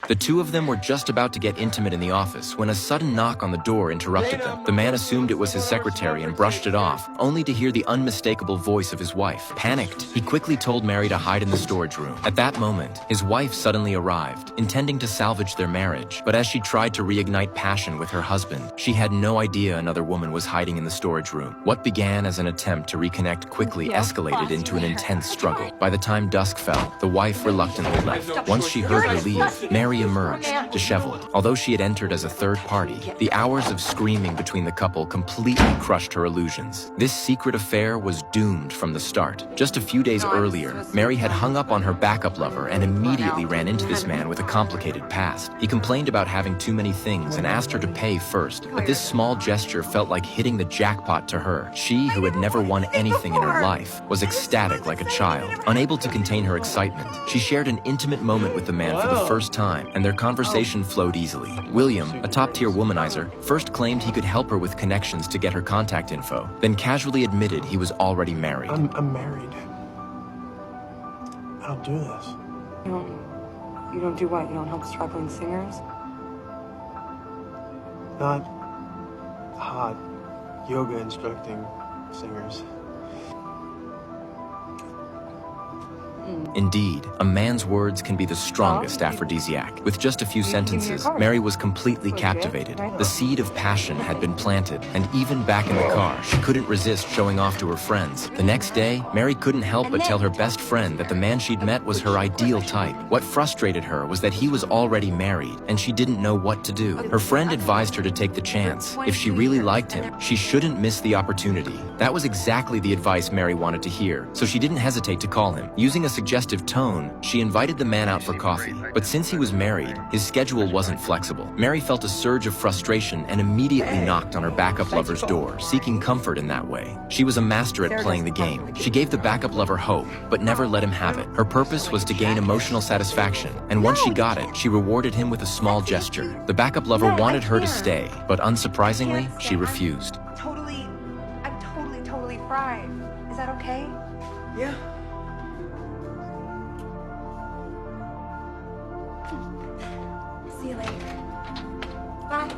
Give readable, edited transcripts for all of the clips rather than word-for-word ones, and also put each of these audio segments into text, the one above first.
The two of them were just about to get intimate in the office when a sudden knock on the door interrupted them. The man assumed it was his secretary and brushed it off, only to hear the unmistakable voice of his wife. Panicked, he quickly told Mary to hide in the storage room. At that moment, his wife suddenly arrived, intending to salvage their marriage. But as she tried to reignite passion with her husband, she had no idea another woman was hiding in the storage room. What began as an attempt to reconnect quickly escalated into an intense struggle. By the time dusk fell, the wife reluctantly left. Once she heard her leave, Mary emerged, disheveled. Although she had entered as a third party, the hours of screaming between the couple completely crushed her illusions. This secret affair was doomed from the start. Just a few days earlier, Mary had hung up on her backup lover and immediately ran into this man with a complicated past. He complained about having too many things and asked her to pay first, but this small gesture felt like hitting the jackpot to her. She, who had never won anything in her life, was ecstatic like a child. Unable to contain her excitement, she shared an intimate moment with the man for the first time, and their conversation flowed easily. William, a top-tier womanizer, first claimed he could help her with connections to get her contact info, then casually admitted he was already married. I'm married. I don't do this. You don't do what? You don't help struggling singers? Not hot yoga instructing singers. Indeed, a man's words can be the strongest aphrodisiac. With just a few sentences, Mary was completely captivated. The seed of passion had been planted, and even back in the car, she couldn't resist showing off to her friends. The next day, Mary couldn't help but tell her best friend that the man she'd met was her ideal type. What frustrated her was that he was already married, and she didn't know what to do. Her friend advised her to take the chance. If she really liked him, she shouldn't miss the opportunity. That was exactly the advice Mary wanted to hear, so she didn't hesitate to call him. Using a suggestive tone, she invited the man out for coffee. But since he was married, his schedule wasn't flexible. Mary felt a surge of frustration and immediately knocked on her backup lover's door, seeking comfort in that way. She was a master at playing the game. She gave the backup lover hope, but never let him have it. Her purpose was to gain emotional satisfaction, and once she got it, she rewarded him with a small gesture. The backup lover wanted her to stay, but unsurprisingly, she refused. I'm totally fried. Is that okay? Yeah. See you later. Bye.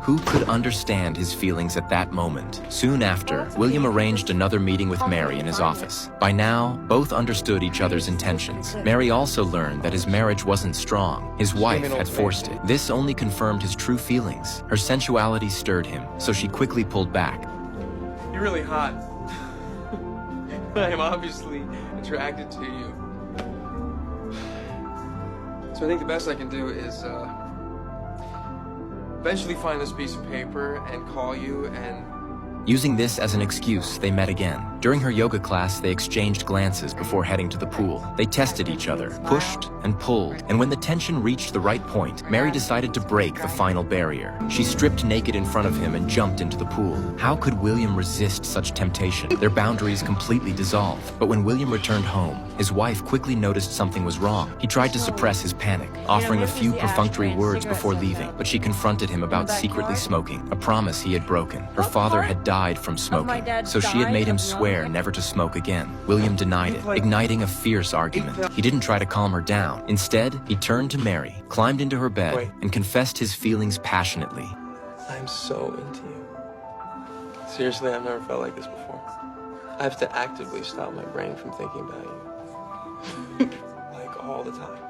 Who could understand his feelings at that moment? Soon after, William arranged another meeting with Mary in his office. By now, both understood each other's intentions. Mary also learned that his marriage wasn't strong. His wife had forced it. This only confirmed his true feelings. Her sensuality stirred him, so she quickly pulled back. You're really hot. I am obviously attracted to you. So I think the best I can do is eventually find this piece of paper and call you and... Using this as an excuse, they met again. During her yoga class, they exchanged glances before heading to the pool. They tested each other, pushed and pulled, and when the tension reached the right point, Mary decided to break the final barrier. She stripped naked in front of him and jumped into the pool. How could William resist such temptation? Their boundaries completely dissolved. But when William returned home, his wife quickly noticed something was wrong. He tried to suppress his panic, offering a few perfunctory words before leaving, but she confronted him about secretly smoking, a promise he had broken. Her father had died from smoking, so she had made him swear never to smoke again. William denied it, igniting a fierce argument. He didn't try to calm her down. Instead, he turned to Mary, climbed into her bed, and confessed his feelings passionately. I'm so into you. Seriously, I've never felt like this before. I have to actively stop my brain from thinking about you. Like all the time.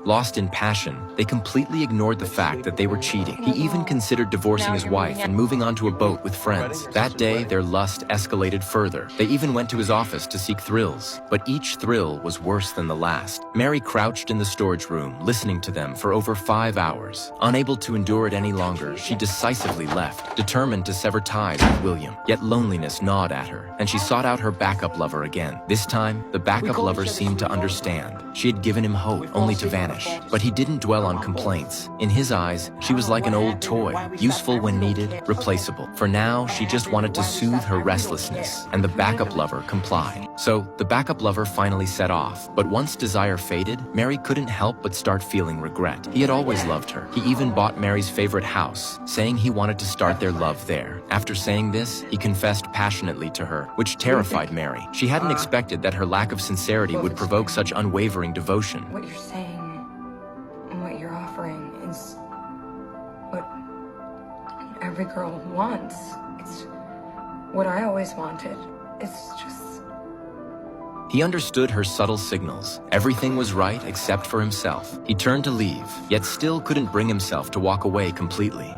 Lost in passion, they completely ignored the fact that they were cheating. He even considered divorcing his wife and moving onto a boat with friends. That day, their lust escalated further. They even went to his office to seek thrills, but each thrill was worse than the last. Mary crouched in the storage room, listening to them for over 5 hours. Unable to endure it any longer, she decisively left, determined to sever ties with William. Yet loneliness gnawed at her, and she sought out her backup lover again. This time, the backup lover seemed to understand. She had given him hope, only to vanish. But he didn't dwell on complaints. In his eyes, she was like an old toy, useful when needed, replaceable. For now, she just wanted to soothe her restlessness, and the backup lover complied. So, the backup lover finally set off. But once desire faded, Mary couldn't help but start feeling regret. He had always loved her. He even bought Mary's favorite house, saying he wanted to start their love there. After saying this, he confessed passionately to her, which terrified Mary. She hadn't expected that her lack of sincerity would provoke such unwavering devotion. What you're saying and what you're offering is what every girl wants. It's what I always wanted. It's just... He understood her subtle signals. Everything was right except for himself. He turned to leave, yet still couldn't bring himself to walk away completely.